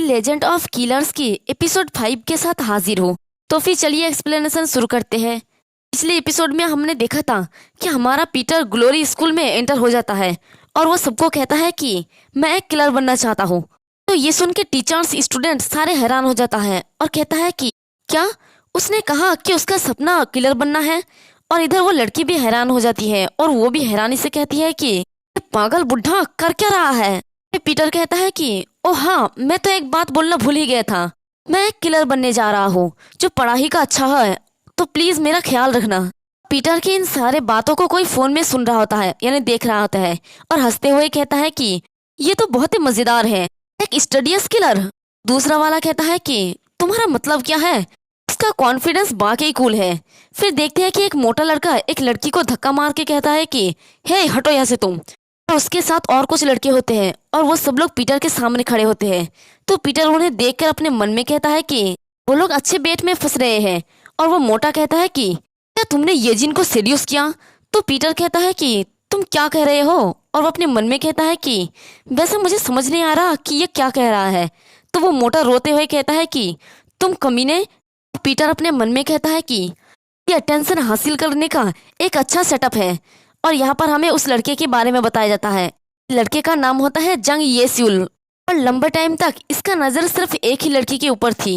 Legend of killers की episode 5 के साथ हाजिर हूँ। तो फिर चलिए एक्सप्लेनेशन शुरू करते हैं। पिछले एपिसोड में हमने देखा था कि हमारा पीटर ग्लोरी स्कूल में एंटर हो जाता है और वो सबको कहता है कि मैं एक किलर बनना चाहता हूँ। तो ये सुन के टीचर्स स्टूडेंट्स सारे हैरान हो जाता है और कहता है कि क्या उसने कहा कि उसका सपना किलर बनना है। और इधर वो लड़की भी हैरान हो जाती है और वो भी हैरानी से कहती है कि "ये पागल बुढ़ा कर क्या रहा है। पीटर कहता है कि ओ हाँ, मैं तो एक बात बोलना भूल ही गया था। मैं एक किलर बनने जा रहा हूँ जो पढ़ाई का अच्छा है, तो प्लीज मेरा ख्याल रखना। पीटर की इन सारे बातों को कोई फोन में सुन रहा होता है, यानी देख रहा होता है, और हंसते हुए कहता है कि ये तो बहुत ही मजेदार है, एक स्टडियस किलर। दूसरा वाला कहता है कि तुम्हारा मतलब क्या है। उसका कॉन्फिडेंस वाकई कूल है। फिर देखते हैं कि एक मोटा लड़का एक लड़की को धक्का मार के कहता है कि हे हटो यहाँ से तुम। और उसके साथ और कुछ लड़के होते हैं और वो सब लोग पीटर के सामने खड़े होते हैं। तो पीटर उन्हें देखकर अपने मन में कहता है कि वो लोग अच्छे बेट में फंस रहे हैं। और वो मोटा कहता है कि क्या तुमने ये जिन को सेड्यूस किया। तो पीटर कहता है कि तुम क्या कह रहे हो। और वो अपने मन में कहता है कि वैसे मुझे समझ नहीं आ रहा कि ये क्या कह रहा है। तो वो मोटा रोते हुए कहता है कि तुम कमीने। पीटर अपने मन में कहता है कि ये अटेंशन हासिल करने का एक अच्छा सेटअप है। और यहाँ पर हमें उस लड़के के बारे में बताया जाता है। लड़के का नाम होता है जंग येस्यूल। और लंबे टाइम तक इसका नजर सिर्फ एक ही लड़की के ऊपर थी,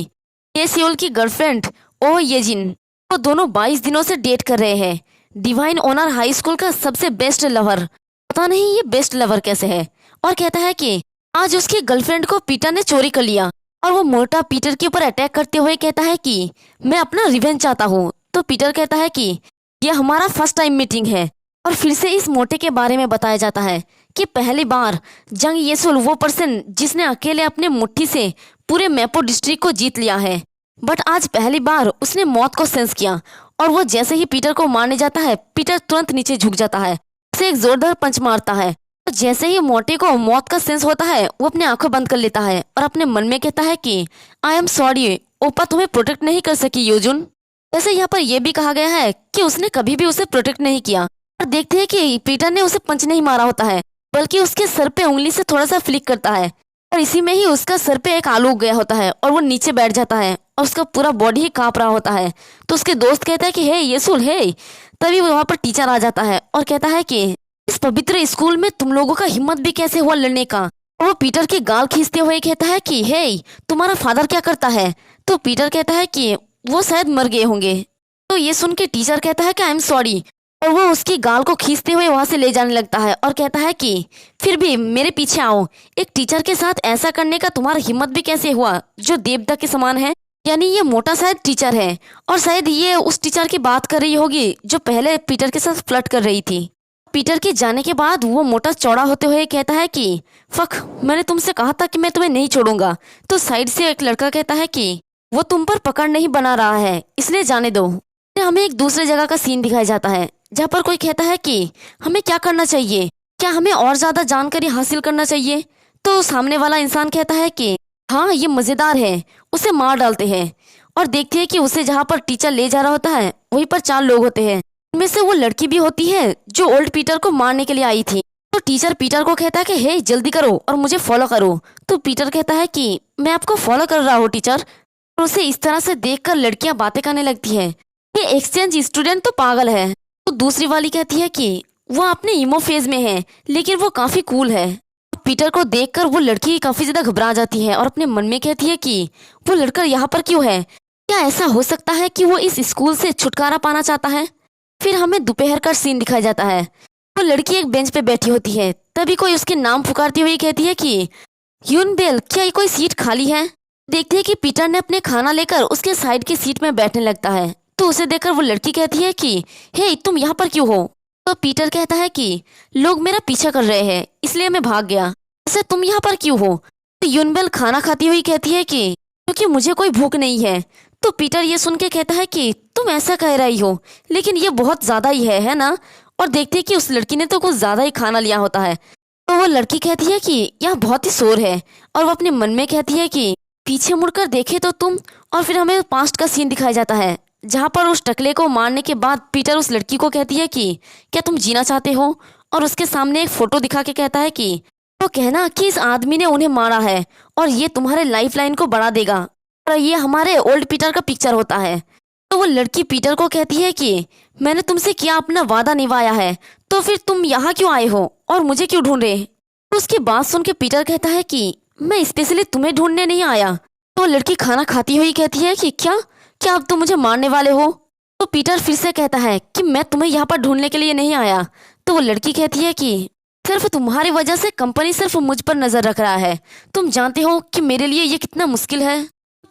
येस्यूल की गर्लफ्रेंड ओ येजिन। वो दोनों 22 दिनों से डेट कर रहे हैं। डिवाइन ऑनर हाई स्कूल का सबसे बेस्ट लवर। पता नहीं ये बेस्ट लवर कैसे है। और कहता है कि आज उसकी गर्लफ्रेंड को पीटर ने चोरी कर लिया। और वो मोटा पीटर के ऊपर अटैक करते हुए कहता है कि मैं अपना रिवेंज चाहता हूँ। तो पीटर कहता है कि यह हमारा फर्स्ट टाइम मीटिंग है। और फिर से इस मोटे के बारे में बताया जाता है कि पहली बार जंग येसुल वो पर्सन जिसने अकेले अपने मुट्ठी से पूरे मैपो डिस्ट्रिक्ट को जीत लिया है। बट आज पहली बार उसने मौत को सेंस किया। और वो जैसे ही पीटर को मारने जाता है, पीटर तुरंत नीचे झुक जाता है, उसे एक जोरदार पंच मारता है। तो जैसे ही मोटे को मौत का सेंस होता है, वो अपने आंखें बंद कर लेता है और अपने मन में कहता है कि आई एम सॉरी, ओपा तुम्हें प्रोटेक्ट नहीं कर सकी योजुन। वैसे यहाँ पर यह भी कहा गया है कि उसने कभी भी उसे प्रोटेक्ट नहीं किया। और देखते हैं कि पीटर ने उसे पंच नहीं मारा होता है, बल्कि उसके सर पे उंगली से थोड़ा सा फ्लिक करता है। और इसी में ही उसका सर पे एक आलू उग गया होता है और वो नीचे बैठ जाता है और उसका पूरा बॉडी ही कांप रहा होता है। तो उसके दोस्त कहता है कि हे येसुल हे। तभी वहाँ पर टीचर आ जाता है और कहता है कि इस पवित्र स्कूल में तुम लोगों का हिम्मत भी कैसे हुआ लड़ने का। और वो पीटर की गाल खींचते हुए कहता है कि हे तुम्हारा फादर क्या करता है। तो पीटर कहता है कि वो शायद मर गए होंगे। तो ये सुन के टीचर कहता है कि आई एम सॉरी। और वो उसकी गाल को खींचते हुए वहां से ले जाने लगता है और कहता है कि फिर भी मेरे पीछे आओ। एक टीचर के साथ ऐसा करने का तुम्हारा हिम्मत भी कैसे हुआ जो देवता के समान है। यानी ये मोटा शायद टीचर है और शायद ये उस टीचर की बात कर रही होगी जो पहले पीटर के साथ फ्लर्ट कर रही थी। पीटर के जाने के बाद वो मोटा चौड़ा होते हुए कहता है कि फक, मैंने तुमसे कहा था कि मैं तुम्हें नहीं छोड़ूंगा। तो साइड से एक लड़का कहता है कि वो तुम पर पकड़ नहीं बना रहा है, इसलिए जाने दो। हमें एक दूसरे जगह का सीन दिखाया जाता है जहाँ पर कोई कहता है कि हमें क्या करना चाहिए, क्या हमें और ज्यादा जानकारी हासिल करना चाहिए। तो सामने वाला इंसान कहता है कि हाँ ये मजेदार है, उसे मार डालते हैं। और देखते हैं कि उसे जहाँ पर टीचर ले जा रहा होता है वहीं पर 4 लोग होते हैं। उनमें से वो लड़की भी होती है जो ओल्ड पीटर को मारने के लिए आई थी। तो टीचर पीटर को कहता है कि हे जल्दी करो और मुझे फॉलो करो। तो पीटर कहता है कि मैं आपको फॉलो कर रहा हूँ टीचर। और उसे इस तरह से देखकर लड़कियां बातें करने लगती है, ये एक्सचेंज स्टूडेंट तो पागल है। तो दूसरी वाली कहती है कि वो अपने ईमो फेज में है लेकिन वो काफी कूल है। पीटर को देखकर वो लड़की काफी ज्यादा घबरा जाती है और अपने मन में कहती है कि वो लड़का यहाँ पर क्यों है। क्या ऐसा हो सकता है कि वो इस स्कूल से छुटकारा पाना चाहता है। फिर हमें दोपहर का सीन दिखाया जाता है। वो लड़की एक बेंच पे बैठी होती है, तभी कोई उसके नाम पुकारती हुई कहती है कि यून बेल, क्या ये कोई सीट खाली है। देखते हैं कि पीटर ने अपने खाना लेकर उसके साइड की सीट में बैठने लगता है। तो उसे देखकर वो लड़की कहती है कि हे तुम यहाँ पर क्यों हो। तो पीटर कहता है कि लोग मेरा पीछा कर रहे हैं इसलिए मैं भाग गया। ऐसे तुम यहाँ पर क्यों हो। तो यूनबेल खाना खाती हुई कहती है कि क्योंकि मुझे कोई भूख नहीं है। तो पीटर ये सुन के कहता है कि तुम ऐसा कह रही हो लेकिन ये बहुत ज्यादा ही है ना। और देखते हैं कि उस लड़की ने तो कुछ ज्यादा ही खाना लिया होता है। तो वो लड़की कहती है कि यहाँ बहुत ही शोर है। और वो अपने मन में कहती है कि पीछे मुड़कर देखे तो तुम। और फिर हमें पास्ट का सीन दिखाया जाता है जहाँ पर उस टकले को मारने के बाद पीटर उस लड़की को कहती है कि क्या तुम जीना चाहते हो। और उसके सामने एक फोटो दिखा के कहता है कि तो कहना कि इस आदमी ने उन्हें मारा है और ये तुम्हारे लाइफ लाइन को बढ़ा देगा और ये हमारे ओल्ड पीटर का पिक्चर होता है। तो वो लड़की पीटर को कहती है कि मैंने तुमसे क्या अपना वादा निभाया है, तो फिर तुम यहाँ क्यों आए हो और मुझे क्यों ढूंढ रहे। तो उसकी बात सुन के पीटर कहता है कि मैं स्पेशली तुम्हें ढूंढने नहीं आया। तो लड़की खाना खाती हुई कहती है कि क्या क्या अब तुम मुझे मारने वाले हो। तो पीटर फिर से कहता है कि मैं तुम्हें यहाँ पर ढूंढने के लिए नहीं आया। तो वो लड़की कहती है कि सिर्फ तुम्हारी वजह से कंपनी सिर्फ मुझ पर नजर रख रहा है, तुम जानते हो कि मेरे लिए ये कितना मुश्किल है।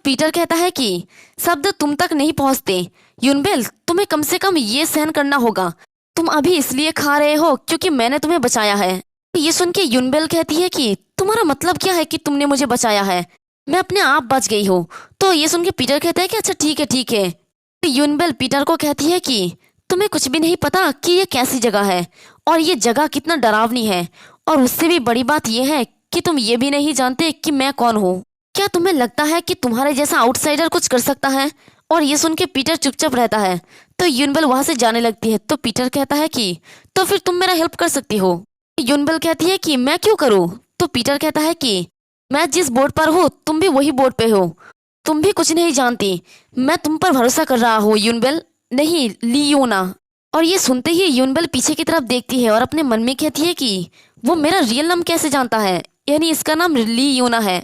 पीटर कहता है कि शब्द तुम तक नहीं पहुंचते यूनबेल, तुम्हें कम से कम ये सहन करना होगा। तुम अभी इसलिए खा रहे हो क्योंकि मैंने तुम्हें बचाया है। तो ये सुन के यूनबेल कहती है कि तुम्हारा मतलब क्या है कि तुमने मुझे बचाया है, मैं अपने आप बच गई हूँ। तो ये सुन के पीटर कहता है कि अच्छा ठीक है ठीक है। तो यूनबेल पीटर को कहती है कि तुम्हें कुछ भी नहीं पता कि ये कैसी जगह है और ये जगह कितना डरावनी है, और उससे भी बड़ी बात यह है कि तुम ये भी नहीं जानते कि मैं कौन हूँ। क्या तुम्हें लगता है कि तुम्हारे जैसा आउटसाइडर कुछ कर सकता है। और ये सुन के पीटर चुपचाप रहता है। तो यूनबेल वहां से जाने लगती है। तो पीटर कहता है कि तो फिर तुम मेरा हेल्प कर सकती हो। यूनबेल कहती है कि मैं क्यों करूँ। तो पीटर कहता है कि मैं जिस बोर्ड पर हूँ तुम भी वही बोर्ड पे हो, तुम भी कुछ नहीं जानती, मैं तुम पर भरोसा कर रहा हूँ यूनबेल, नहीं लियोना। और ये सुनते ही यूनबेल पीछे की तरफ देखती है और अपने मन में कहती है कि वो मेरा रियल नाम कैसे जानता है, यानी इसका नाम लियोना है,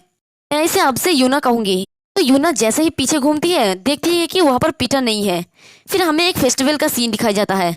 मैं इसे अब से यूना कहूंगी। तो यूना जैसे ही पीछे घूमती है देखती है कि वहां पर पीटर नहीं है। फिर हमें एक फेस्टिवल का सीन दिखाया जाता है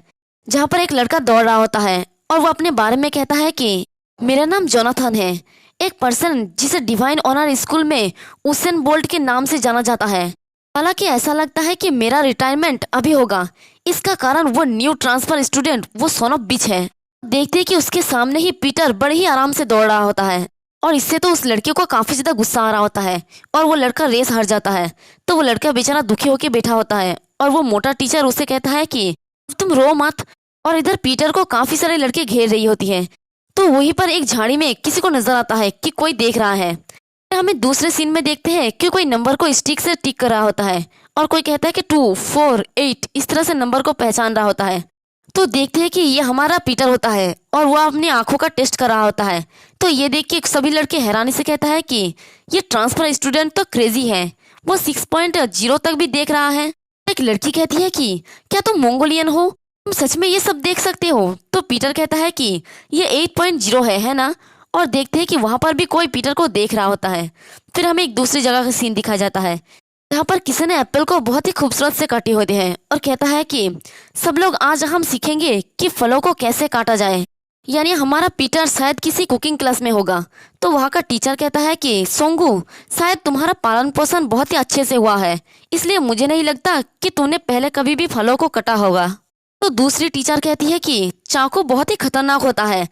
जहाँ पर एक लड़का दौड़ रहा होता है और वो अपने बारे में कहता है कि मेरा नाम जोनाथन है, एक पर्सन जिसे डिवाइन ऑनर स्कूल में उसेन बोल्ट के नाम से जाना जाता है। हालांकि ऐसा लगता है कि मेरा रिटायरमेंट अभी होगा, इसका कारण वो न्यू ट्रांसफर स्टूडेंट वो सोन ऑफ बिच है। देखते हैं कि उसके सामने ही पीटर बड़े ही आराम से दौड़ रहा होता है और इससे तो उस लड़के को काफी ज्यादा गुस्सा आ रहा होता है और वो लड़का रेस हार जाता है। तो वो लड़का बेचारा दुखी होकर बैठा होता है और वो मोटा टीचर उसे कहता है कि तुम रो मत। और इधर पीटर को काफी सारे लड़के घेर रही होती है। तो वहीं पर एक झाड़ी में किसी को नजर आता है कि कोई देख रहा है। हमें दूसरे सीन में देखते हैं कि कोई नंबर को स्टिक से टिक कर रहा होता है और कोई कहता है कि 2, 4, 8 इस तरह से नंबर को पहचान रहा होता है। तो देखते हैं कि ये हमारा पीटर होता है और वो अपनी आंखों का टेस्ट कर रहा होता है। तो ये देख के सभी लड़के हैरानी से कहता है कि ये ट्रांसफर स्टूडेंट तो क्रेजी है, वो 6.0 तक भी देख रहा है। एक लड़की कहती है कि क्या तुम मंगोलियन हो, तुम सच में ये सब देख सकते हो। तो पीटर कहता है कि ये 8.0 है ना। और देखते हैं कि वहां पर भी कोई पीटर को देख रहा होता है। फिर हमें एक दूसरी जगह का सीन दिखाया जाता है जहाँ पर किसी ने एप्पल को बहुत ही खूबसूरत से काटे होते हैं और कहता है कि सब लोग आज हम सीखेंगे कि फलों को कैसे काटा जाए, यानी हमारा पीटर शायद किसी कुकिंग क्लास में होगा। तो वहाँ का टीचर कहता है कि सोंगू शायद तुम्हारा पालन पोषण बहुत ही अच्छे से हुआ है, इसलिए मुझे नहीं लगता कि तुमने पहले कभी भी फलों को कटा होगा। तो दूसरी टीचर कहती है कि चाकू बहुत ही खतरनाक होता है,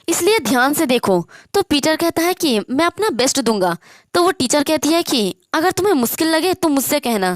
इसलिए ध्यान से देखो। तो पीटर कहता है कि मैं अपना बेस्ट दूंगा। तो वो टीचर कहती है कि अगर तुम्हें मुश्किल लगे तो मुझसे कहना।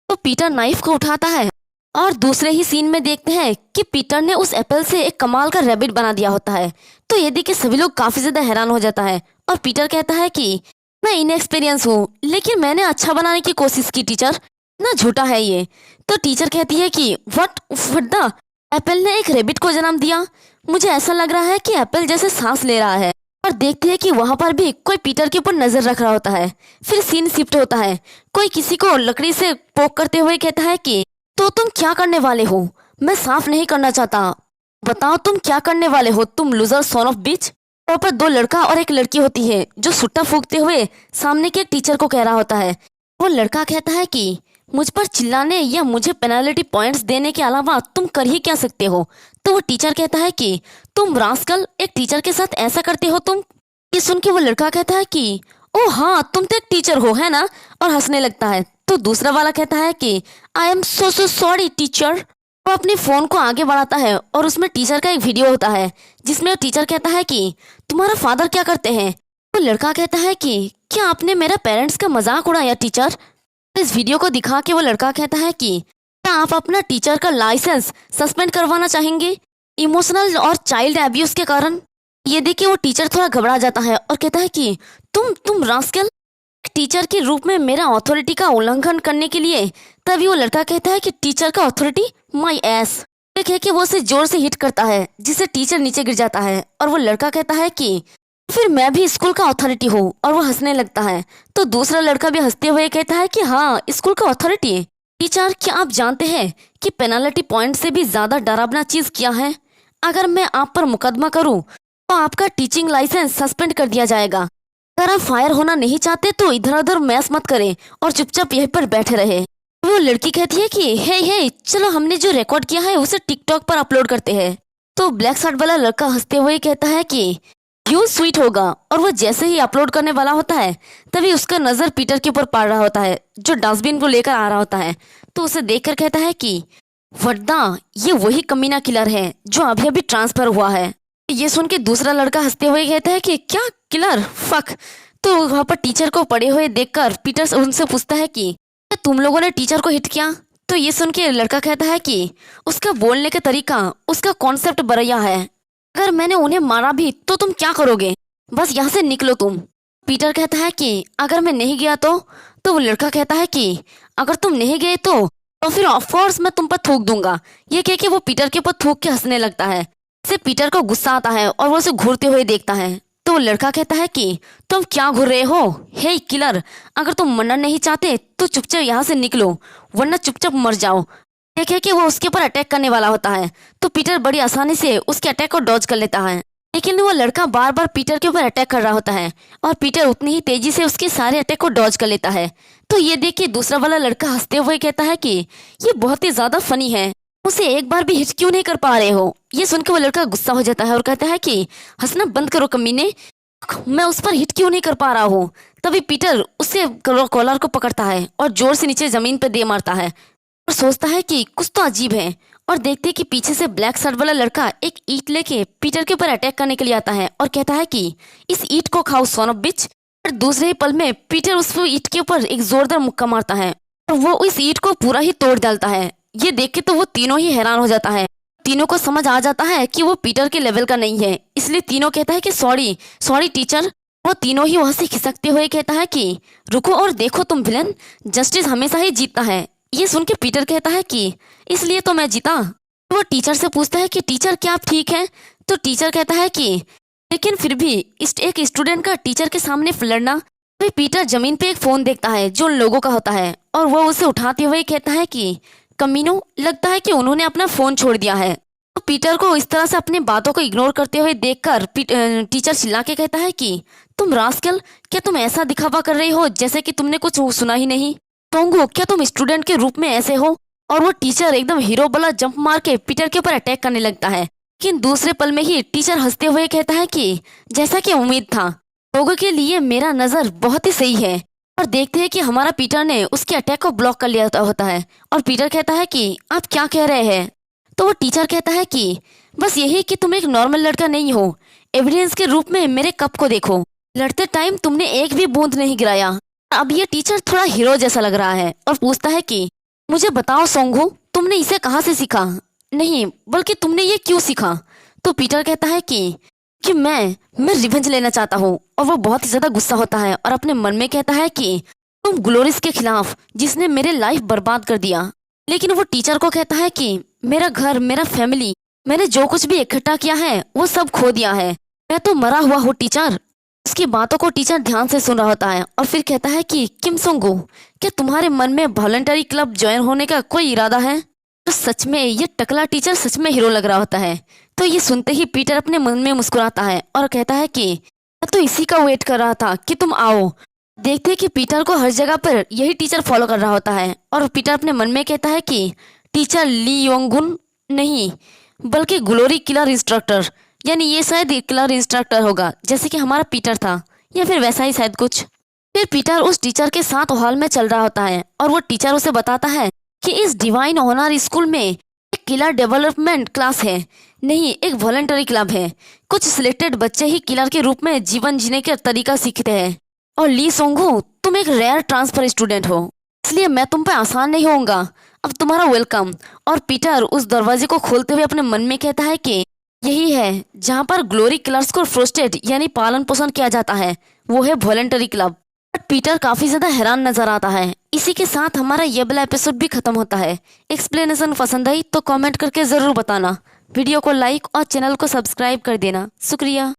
तो पीटर नाइफ को उठाता है और दूसरे ही सीन में देखते हैं कि पीटर ने उस एप्पल से एक कमाल का रैबिट बना दिया होता है। तो ये देख के सभी लोग काफी ज्यादा हैरान हो जाता है और पीटर कहता है कि मैं इनएक्सपीरियंस हूँ लेकिन मैंने अच्छा बनाने की कोशिश की टीचर, ना झूठा है ये। तो टीचर कहती है कि व्हाट द एप्पल ने एक रैबिट को जन्म दिया, मुझे ऐसा लग रहा है कि एप्पल जैसे सांस ले रहा है। और देखते हैं कि वहां पर भी कोई पीटर के ऊपर नजर रख रहा होता है। फिर सीन शिफ्ट होता है, कोई किसी को लकड़ी से पोक करते हुए कहता है कि तो तुम क्या करने वाले हो, मैं साफ नहीं करना चाहता, बताओ तुम क्या करने वाले हो तुम लूजर सोन ऑफ बिच। वहाँ पर दो लड़का और एक लड़की होती है जो सुट्टा फूकते हुए सामने के एक टीचर को कह रहा होता है। वो लड़का कहता है कि मुझ पर चिल्लाने या मुझे पेनाल्टी पॉइंट्स देने के अलावा तुम कर ही क्या सकते हो। तो वो टीचर कहता है कि तुम रास्कल एक टीचर के साथ ऐसा करते हो तुम। ये सुन के वो लड़का कहता है कि ओ हाँ तुम तो एक टीचर हो है ना, और हंसने लगता है। तो दूसरा वाला कहता है कि I am so sorry teacher. वो अपने फोन को आगे बढ़ाता है और उसमें टीचर का एक वीडियो होता है जिसमें टीचर कहता है कि तुम्हारा फादर क्या करते हैं। तो लड़का कहता है कि क्या आपने मेरा पेरेंट्स का मजाक उड़ाया टीचर। इस वीडियो को दिखा के वो लड़का कहता है कि क्या आप अपना टीचर का लाइसेंस सस्पेंड करवाना चाहेंगे इमोशनल और चाइल्ड एब्यूज के कारण। ये देख के वो टीचर थोड़ा घबरा जाता है और कहता है कि तुम रास्कल टीचर के रूप में मेरा अथॉरिटी का उल्लंघन करने के लिए। तभी वो लड़का कहता है कि टीचर का अथॉरिटी माय एस। देखे कि वो उसे जोर से हिट करता है जिससे टीचर नीचे गिर जाता है और वो लड़का कहता है कि फिर मैं भी स्कूल का अथॉरिटी हूँ। और वो हंसने लगता है। तो दूसरा लड़का भी हंसते हुए कहता है कि हाँ, स्कूल का अथॉरिटी। टीचर, क्या आप जानते हैं कि पेनाल्टी पॉइंट से भी ज्यादा डरावना चीज क्या है? अगर मैं आप पर मुकदमा करूँ तो आपका टीचिंग लाइसेंस सस्पेंड कर दिया जाएगा। अगर आप फायर होना नहीं चाहते तो इधर उधर मैस मत करें और चुपचाप यहीं पर बैठे रहे। वो लड़की कहती है कि हे चलो हमने जो रिकॉर्ड किया है उसे टिकटॉक पर अपलोड करते हैं। तो ब्लैक शर्ट वाला लड़का हंसते हुए कहता है कि क्यों स्वीट होगा। और वो जैसे ही अपलोड करने वाला होता है तभी उसका नजर पीटर के ऊपर पड़ रहा होता है, जो डस्टबिन को लेकर आ रहा होता है। तो उसे देखकर कहता है कि वड्डा, ये वही कमीना किलर है जो अभी अभी ट्रांसफर हुआ है। ये सुन के दूसरा लड़का हंसते हुए कहता है कि क्या किलर, फक। तो वहां पर टीचर को पड़े हुए देखकर पीटर उनसे पूछता है कि क्या तुम लोगों ने टीचर को हिट किया? तो ये सुन के लड़का कहता है कि उसका बोलने का तरीका, उसका कॉन्सेप्ट बढ़िया है। अगर मैंने उन्हें मारा भी तो तुम क्या करोगे? बस यहाँ से निकलो तुम। पीटर कहता है कि अगर मैं नहीं गया तो वो लड़का कहता है कि अगर तुम नहीं गए तो फिर ऑफकोर्स मैं तुम पर थूक दूंगा। ये कह के वो पीटर के ऊपर थूक के हंसने लगता है। इससे पीटर को गुस्सा आता है और वो उसे घूरते हुए देखता है। तो वो लड़का कहता है कि तुम क्या घूर रहे हो? हे किलर, अगर तुम मरना नहीं चाहते तो चुपचाप यहाँ से निकलो, वरना चुपचाप मर जाओ। देखे कि वो उसके ऊपर अटैक करने वाला होता है। तो पीटर बड़ी आसानी से उसके अटैक को डॉज कर लेता है। लेकिन वो लड़का बार बार पीटर के ऊपर अटैक कर रहा होता है और पीटर उतनी ही तेजी से उसके सारे अटैक को डॉज कर लेता है। तो ये देख के दूसरा वाला लड़का हंसते हुए कहता है कि ये बहुत ही ज्यादा फनी है, उसे एक बार भी हिट क्यों नहीं कर पा रहे हो? ये सुनकर वो लड़का गुस्सा हो जाता है और कहता है कि हंसना बंद करो कमीने, मैं उस पर हिट क्यों नहीं कर पा रहा हूँ। तभी पीटर उससे कॉलर को पकड़ता है और जोर से नीचे जमीन पर दे मारता है और सोचता है कि कुछ तो अजीब है। और देखते कि पीछे से ब्लैक शर्ट वाला लड़का एक ईंट लेके पीटर के ऊपर अटैक करने के लिए आता है और कहता है कि इस ईंट को खाओ सन ऑफ बिच। और दूसरे ही पल में पीटर उस ईंट के ऊपर एक जोरदार मुक्का मारता है और वो इस ईंट को पूरा ही तोड़ डालता है। ये देख के तो वो तीनों ही हैरान हो जाता है। तीनों को समझ आ जाता है कि वो पीटर के लेवल का नहीं है, इसलिए तीनों कहता है कि सॉरी सॉरी टीचर। वो तीनों ही वहां से खिसकते हुए कहता है कि रुको और देखो तुम विलन, जस्टिस हमेशा ही जीतता है। ये सुन के पीटर कहता है कि इसलिए तो मैं जीता। वो टीचर से पूछता है कि टीचर क्या आप ठीक हैं? तो टीचर कहता है कि लेकिन फिर भी एक स्टूडेंट का टीचर के सामने लड़ना। वही पीटर जमीन पे एक फोन देखता है जो उन लोगों का होता है और वो उसे उठाते हुए कहता है कि कमीनो, लगता है कि उन्होंने अपना फोन छोड़ दिया है। तो पीटर को इस तरह से अपनी बातों को इग्नोर करते हुए देखकर टीचर चिल्ला के कहता है कि तुम रास्कल, क्या तुम ऐसा दिखावा कर रही हो जैसे कि तुमने कुछ सुना ही नहीं? टोंगो, क्या तुम स्टूडेंट के रूप में ऐसे हो? और वो टीचर एकदम हीरो वाला जंप मार के पीटर के ऊपर अटैक करने लगता है। लेकिन दूसरे पल में ही टीचर हंसते हुए कहता है कि जैसा कि उम्मीद था, टोंगो के लिए मेरा नजर बहुत ही सही है। और देखते हैं कि हमारा पीटर ने उसके अटैक को ब्लॉक कर लिया होता है। और पीटर कहता है कि आप क्या कह रहे हैं? तो वो टीचर कहता है कि बस यही कि तुम एक नॉर्मल लड़का नहीं हो, एविडेंस के रूप में मेरे कप को देखो, लड़ते टाइम तुमने एक भी बूंद नहीं गिराया। अब ये टीचर थोड़ा हीरो जैसा लग रहा है और पूछता है कि मुझे बताओ सोंगू, तुमने इसे कहाँ से सीखा? नहीं बल्कि तुमने ये क्यों सीखा? तो पीटर कहता है कि मैं रिवेंज लेना चाहता हूँ। और वो बहुत ही ज्यादा गुस्सा होता है और अपने मन में कहता है कि तुम ग्लोरिस के खिलाफ, जिसने मेरे लाइफ बर्बाद कर दिया। लेकिन वो टीचर को कहता है कि मेरा घर, मेरा फैमिली, मैंने जो कुछ भी इकट्ठा किया है वो सब खो दिया है, मैं तो मरा हुआ हूँ टीचर। उसकी बातों को टीचर ध्यान से सुन रहा होता है और फिर कहता है कि किम सोंगू, क्या तुम्हारे मन में वॉलंटरी क्लब ज्वाइन होने का कोई इरादा है? तो सच में ये टकला टीचर सच में हीरो लग रहा होता है। तो ये सुनते ही पीटर अपने मन में मुस्कुराता है और कहता है कि मैं तो इसी का वेट कर रहा था कि तुम आओ। देखते कि पीटर को हर जगह पर यही टीचर फॉलो कर रहा होता है और पीटर अपने मन में कहता है कि टीचर ली योंगुन नहीं, बल्कि ग्लोरी किलर इंस्ट्रक्टर, यानी ये शायद किलर इंस्ट्रक्टर होगा जैसे कि हमारा पीटर था, या फिर वैसा ही शायद कुछ। फिर पीटर उस टीचर के साथ हॉल में चल रहा होता है और वो टीचर उसे बताता है कि इस डिवाइन ऑनर स्कूल में एक किलर डेवलपमेंट क्लास है, नहीं एक वॉलंटरी क्लब है। कुछ सिलेक्टेड बच्चे ही किलर के रूप में जीवन जीने का तरीका सीखते हैं। और ली सोंगू, तुम एक रेयर ट्रांसफर स्टूडेंट हो, इसलिए मैं तुम पे आसान नहीं होऊंगा। अब तुम्हारा वेलकम। और पीटर उस दरवाजे को खोलते हुए अपने मन में कहता है कि यही है जहाँ पर ग्लोरी किलर्स को फ्रोस्टेड यानी पालन पोषण किया जाता है, वो है वॉलंटरी क्लब। बट पीटर काफी ज्यादा हैरान नजर आता है। इसी के साथ हमारा ये वाला एपिसोड भी खत्म होता है। एक्सप्लेनेशन पसंद आई तो कमेंट करके जरूर बताना, वीडियो को लाइक और चैनल को सब्सक्राइब कर देना। शुक्रिया।